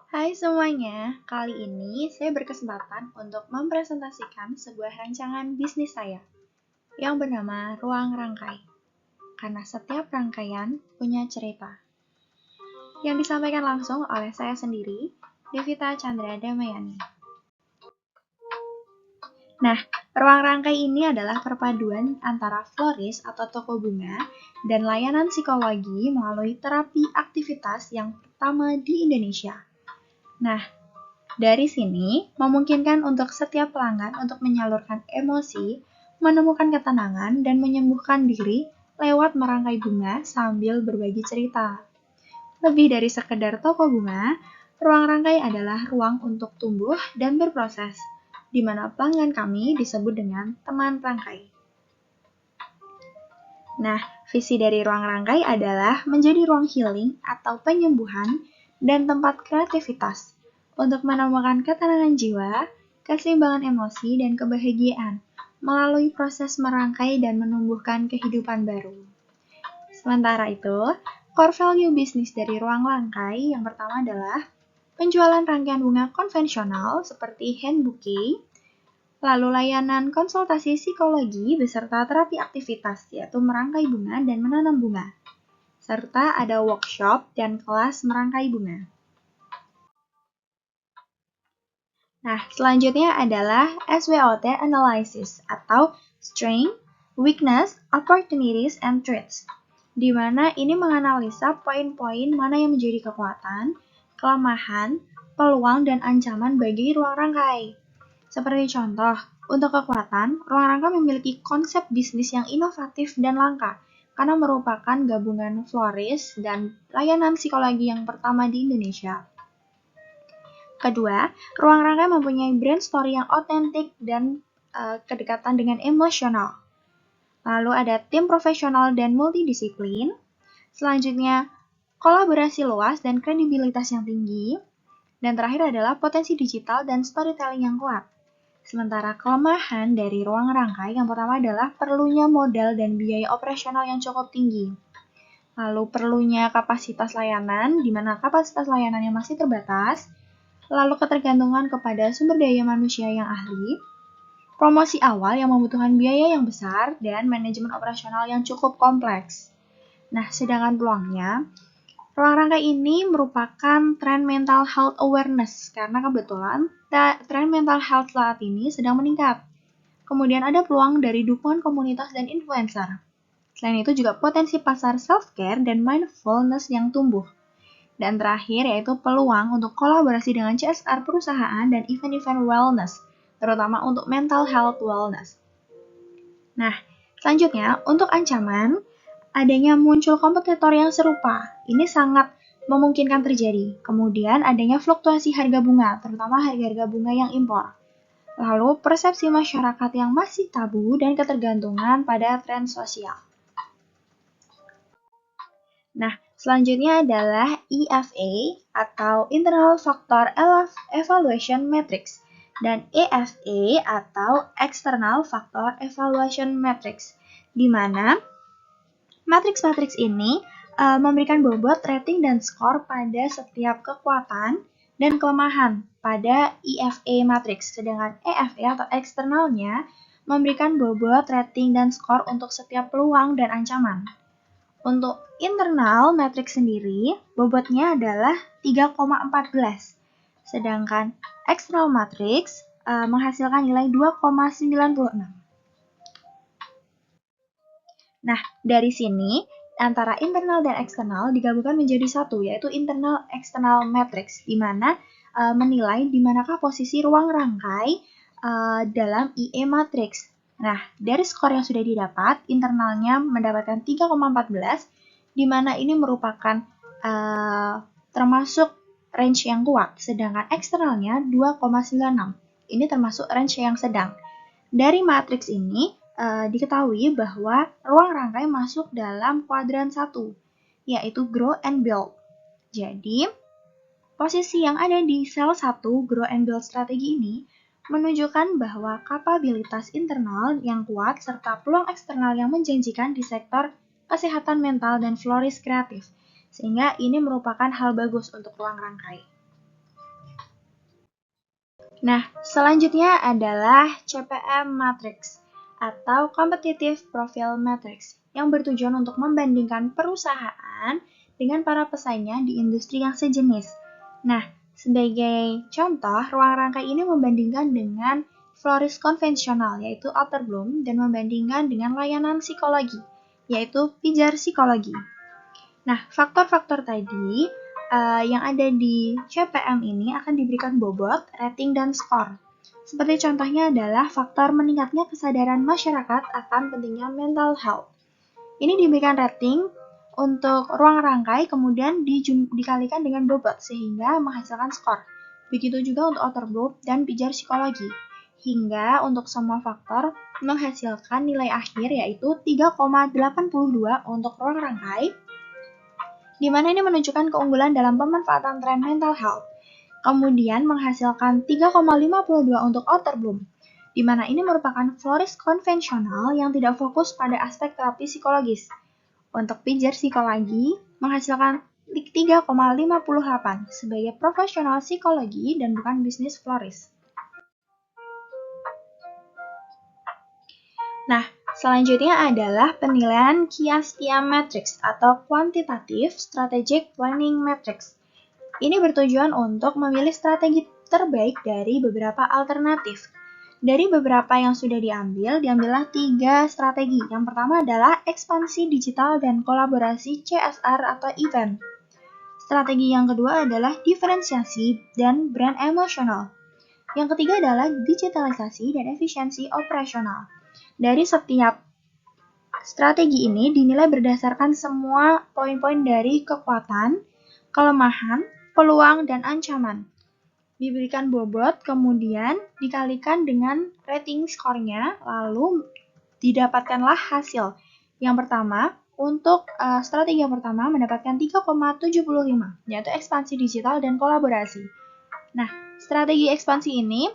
Hai semuanya, kali ini saya berkesempatan untuk mempresentasikan sebuah rancangan bisnis saya yang bernama Ruang Rangkai. Karena setiap rangkaian punya cerita. Yang disampaikan langsung oleh saya sendiri, Devita Chandra Damayani. Nah, ruang rangkai ini adalah perpaduan antara floris atau toko bunga dan layanan psikologi melalui terapi aktivitas yang pertama di Indonesia. Nah, dari sini, memungkinkan untuk setiap pelanggan untuk menyalurkan emosi, menemukan ketenangan, dan menyembuhkan diri lewat merangkai bunga sambil berbagi cerita. Lebih dari sekedar toko bunga, ruang rangkai adalah ruang untuk tumbuh dan berproses, di mana pelanggan kami disebut dengan teman rangkai. Nah, visi dari ruang rangkai adalah menjadi ruang healing atau penyembuhan dan tempat kreativitas untuk menemukan ketenangan jiwa, keseimbangan emosi, dan kebahagiaan melalui proses merangkai dan menumbuhkan kehidupan baru. Sementara itu, core value bisnis dari ruang rangkai yang pertama adalah penjualan rangkaian bunga konvensional seperti hand bouquet, lalu layanan konsultasi psikologi beserta terapi aktivitas, yaitu merangkai bunga dan menanam bunga, serta ada workshop dan kelas merangkai bunga. Nah, selanjutnya adalah SWOT Analysis atau Strength, Weakness, Opportunities, and Threats, di mana ini menganalisa poin-poin mana yang menjadi kekuatan, kelemahan, peluang, dan ancaman bagi ruang rangkai. Seperti contoh, untuk kekuatan, ruang rangkai memiliki konsep bisnis yang inovatif dan langka, karena merupakan gabungan floris dan layanan psikologi yang pertama di Indonesia. Kedua, ruang rangkai mempunyai brand story yang otentik dan kedekatan dengan emosional. Lalu ada tim profesional dan multidisiplin. Selanjutnya, kolaborasi luas dan kredibilitas yang tinggi. Dan terakhir adalah potensi digital dan storytelling yang kuat. Sementara kelemahan dari ruang rangkai yang pertama adalah perlunya modal dan biaya operasional yang cukup tinggi. Lalu perlunya kapasitas layanan, di mana kapasitas layanannya masih terbatas. Lalu ketergantungan kepada sumber daya manusia yang ahli, promosi awal yang membutuhkan biaya yang besar, dan manajemen operasional yang cukup kompleks. Nah, sedangkan peluangnya, ruang rangkai ini merupakan tren mental health awareness, karena kebetulan tren mental health saat ini sedang meningkat. Kemudian ada peluang dari dukungan komunitas dan influencer. Selain itu juga potensi pasar self-care dan mindfulness yang tumbuh. Dan terakhir yaitu peluang untuk kolaborasi dengan CSR perusahaan dan event-event wellness, terutama untuk mental health wellness. Nah, selanjutnya untuk ancaman, adanya muncul kompetitor yang serupa. Ini sangat memungkinkan terjadi. Kemudian adanya fluktuasi harga bunga, terutama harga-harga bunga yang impor. Lalu persepsi masyarakat yang masih tabu dan ketergantungan pada tren sosial. Nah, selanjutnya adalah EFA atau Internal Factor Evaluation Matrix dan EFA atau External Factor Evaluation Matrix, di mana matriks-matriks ini memberikan bobot, rating, dan skor pada setiap kekuatan dan kelemahan pada EFA matrix, sedangkan EFA atau eksternalnya memberikan bobot, rating, dan skor untuk setiap peluang dan ancaman. Untuk internal matrix sendiri, bobotnya adalah 3,14, sedangkan external matrix menghasilkan nilai 2,96. Nah, dari sini, antara internal dan eksternal digabungkan menjadi satu, yaitu internal-external matrix, di mana menilai di manakah posisi ruang rangkai dalam IE matrix. Nah, dari skor yang sudah didapat, internalnya mendapatkan 3,14, di mana ini merupakan termasuk range yang kuat, sedangkan eksternalnya 2,96. Ini termasuk range yang sedang. Dari matriks ini, diketahui bahwa ruang rangkai masuk dalam kuadran 1, yaitu grow and build. Jadi, posisi yang ada di sel 1 grow and build strategi ini menunjukkan bahwa kapabilitas internal yang kuat serta peluang eksternal yang menjanjikan di sektor kesehatan mental dan floris kreatif, sehingga ini merupakan hal bagus untuk ruang rangkai. Nah, selanjutnya adalah CPM Matrix atau Competitive Profile Matrix yang bertujuan untuk membandingkan perusahaan dengan para pesaingnya di industri yang sejenis. Nah, sebagai contoh, ruang rangkai ini membandingkan dengan florist konvensional yaitu Outer Bloom dan membandingkan dengan layanan psikologi yaitu pijar psikologi. Nah, faktor-faktor tadi yang ada di CPM ini akan diberikan bobot, rating, dan skor. Seperti contohnya adalah faktor meningkatnya kesadaran masyarakat akan pentingnya mental health. Ini diberikan rating untuk ruang rangkai, kemudian dikalikan dengan bobot sehingga menghasilkan skor. Begitu juga untuk outer bloom dan pijar psikologi. Hingga untuk semua faktor menghasilkan nilai akhir yaitu 3,82 untuk ruang rangkai, di mana ini menunjukkan keunggulan dalam pemanfaatan tren mental health. Kemudian menghasilkan 3,52 untuk outer bloom, di mana ini merupakan florist konvensional yang tidak fokus pada aspek terapi psikologis. Untuk pijar psikologi, menghasilkan 3,58 sebagai profesional psikologi dan bukan bisnis florist. Nah, selanjutnya adalah penilaian Kiastia Matrix atau Quantitative Strategic Planning Matrix. Ini bertujuan untuk memilih strategi terbaik dari beberapa alternatif. Dari beberapa yang sudah diambillah 3 strategi. Yang pertama adalah ekspansi digital dan kolaborasi CSR atau event. Strategi yang kedua adalah diferensiasi dan brand emosional. Yang ketiga adalah digitalisasi dan efisiensi operasional. Dari setiap strategi ini dinilai berdasarkan semua poin-poin dari kekuatan, kelemahan, peluang, dan ancaman. Diberikan bobot, kemudian dikalikan dengan rating skornya, lalu didapatkanlah hasil. Yang pertama, untuk strategi yang pertama mendapatkan 3,75, yaitu ekspansi digital dan kolaborasi. Nah, strategi ekspansi ini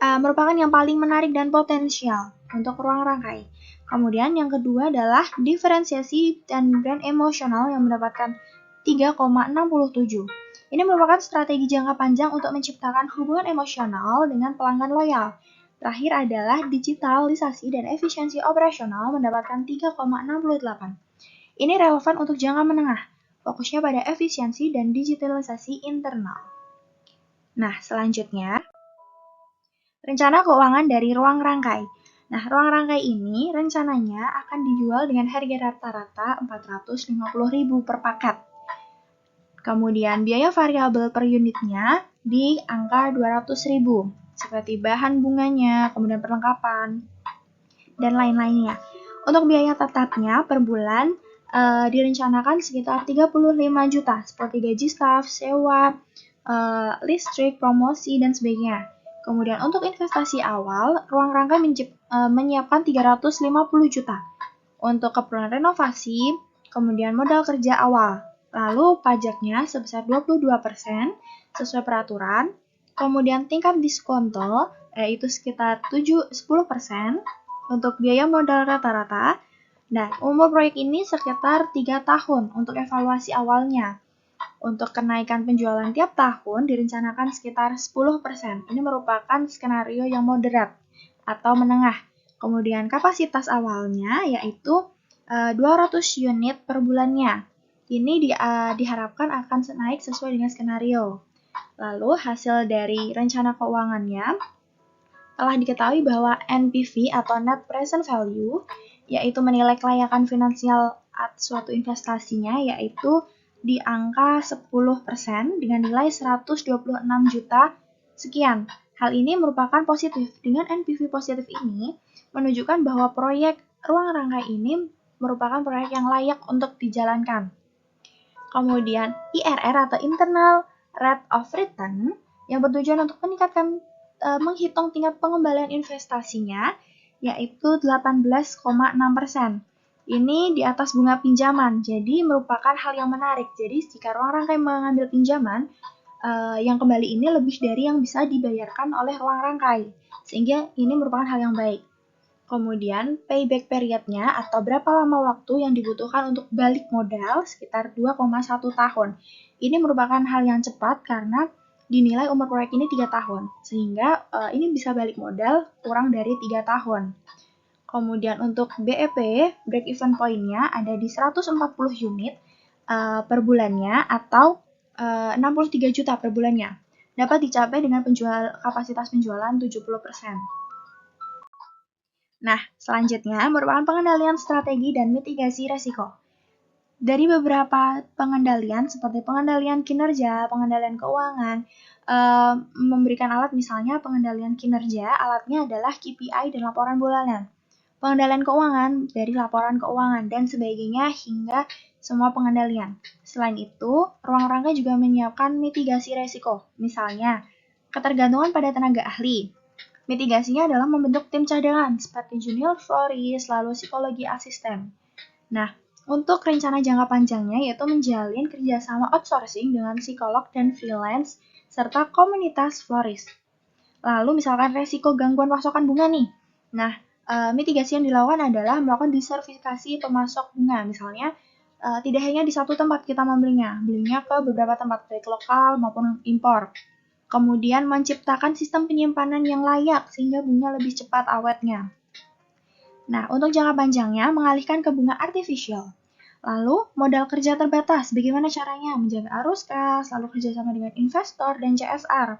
merupakan yang paling menarik dan potensial untuk ruang rangkai. Kemudian yang kedua adalah diferensiasi dan brand emosional yang mendapatkan 3,67. Ini merupakan strategi jangka panjang untuk menciptakan hubungan emosional dengan pelanggan loyal. Terakhir adalah digitalisasi dan efisiensi operasional mendapatkan 3,68. Ini relevan untuk jangka menengah, fokusnya pada efisiensi dan digitalisasi internal. Nah, selanjutnya rencana keuangan dari ruang rangkai. Nah, ruang rangkai ini rencananya akan dijual dengan harga rata-rata 450.000 per paket. Kemudian biaya variabel per unitnya di angka 200.000, seperti bahan bunganya, kemudian perlengkapan, dan lain-lainnya. Untuk biaya tetapnya per bulan direncanakan sekitar 35 juta, seperti gaji staf, sewa, listrik, promosi, dan sebagainya. Kemudian untuk investasi awal, ruang rangkai menyiapkan 350 juta untuk keperluan renovasi, kemudian modal kerja awal. Lalu pajaknya sebesar 22% sesuai peraturan. Kemudian tingkat diskonto yaitu sekitar 10% untuk biaya modal rata-rata. Dan umur proyek ini sekitar 3 tahun untuk evaluasi awalnya. Untuk kenaikan penjualan tiap tahun direncanakan sekitar 10%. Ini merupakan skenario yang moderat atau menengah. Kemudian kapasitas awalnya yaitu 200 unit per bulannya. Ini diharapkan akan naik sesuai dengan skenario. Lalu hasil dari rencana keuangannya telah diketahui bahwa NPV atau Net Present Value yaitu menilai kelayakan finansial suatu investasinya yaitu di angka 10% dengan nilai 126 juta sekian. Hal ini merupakan positif. Dengan NPV positif ini menunjukkan bahwa proyek ruang rangkai ini merupakan proyek yang layak untuk dijalankan. Kemudian IRR atau Internal Rate of Return yang bertujuan untuk meningkatkan menghitung tingkat pengembalian investasinya yaitu 18,6%. Ini di atas bunga pinjaman, jadi merupakan hal yang menarik. Jadi jika ruang rangkai mengambil pinjaman, yang kembali ini lebih dari yang bisa dibayarkan oleh ruang rangkai, sehingga ini merupakan hal yang baik. Kemudian payback periodnya atau berapa lama waktu yang dibutuhkan untuk balik modal sekitar 2,1 tahun. Ini merupakan hal yang cepat karena dinilai umur proyek ini 3 tahun, sehingga ini bisa balik modal kurang dari 3 tahun. Kemudian untuk BEP, break even point-nya ada di 140 unit per bulannya atau 63 juta per bulannya. Dapat dicapai dengan kapasitas penjualan 70%. Nah, selanjutnya merupakan pengendalian strategi dan mitigasi resiko. Dari beberapa pengendalian seperti pengendalian kinerja, pengendalian keuangan, memberikan alat misalnya pengendalian kinerja, alatnya adalah KPI dan laporan bulanan. Pengendalian keuangan dari laporan keuangan dan sebagainya hingga semua pengendalian. Selain itu, ruang rangka juga menyiapkan mitigasi resiko, misalnya ketergantungan pada tenaga ahli. Mitigasinya adalah membentuk tim cadangan seperti junior florist, lalu psikologi asisten. Nah, untuk rencana jangka panjangnya yaitu menjalin kerjasama outsourcing dengan psikolog dan freelance serta komunitas florist. Lalu misalkan resiko gangguan pasokan bunga nih. Nah, mitigasi yang dilakukan adalah melakukan diversifikasi pemasok bunga. Misalnya, tidak hanya di satu tempat kita belinya ke beberapa tempat, baik lokal maupun impor. Kemudian menciptakan sistem penyimpanan yang layak sehingga bunga lebih cepat awetnya. Nah, untuk jangka panjangnya mengalihkan ke bunga artificial. Lalu, modal kerja terbatas. Bagaimana caranya? Menjaga arus kas, lalu kerjasama dengan investor dan CSR.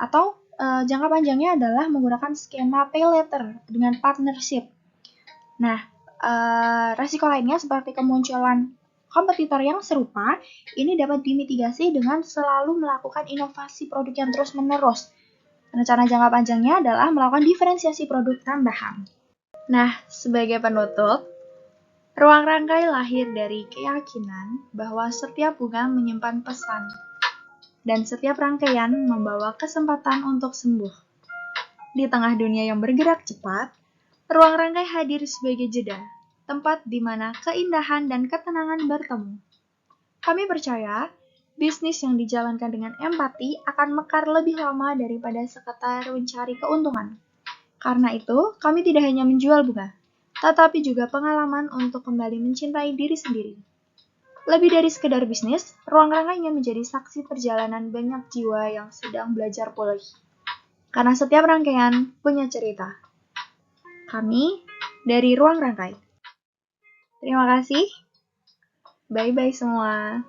Atau jangka panjangnya adalah menggunakan skema pay later dengan partnership. Nah, resiko lainnya seperti kemunculan kompetitor yang serupa, ini dapat dimitigasi dengan selalu melakukan inovasi produk yang terus-menerus. Rencana jangka panjangnya adalah melakukan diferensiasi produk tambahan. Nah, sebagai penutup, ruang rangkai lahir dari keyakinan bahwa setiap bunga menyimpan pesan, dan setiap rangkaian membawa kesempatan untuk sembuh. Di tengah dunia yang bergerak cepat, ruang rangkai hadir sebagai jeda, tempat di mana keindahan dan ketenangan bertemu. Kami percaya, bisnis yang dijalankan dengan empati akan mekar lebih lama daripada sekedar mencari keuntungan. Karena itu, kami tidak hanya menjual bunga, tetapi juga pengalaman untuk kembali mencintai diri sendiri. Lebih dari sekedar bisnis, ruang rangkai ingin menjadi saksi perjalanan banyak jiwa yang sedang belajar pulih. Karena setiap rangkaian punya cerita. Kami dari Ruang Rangkai. Terima kasih. Bye-bye semua.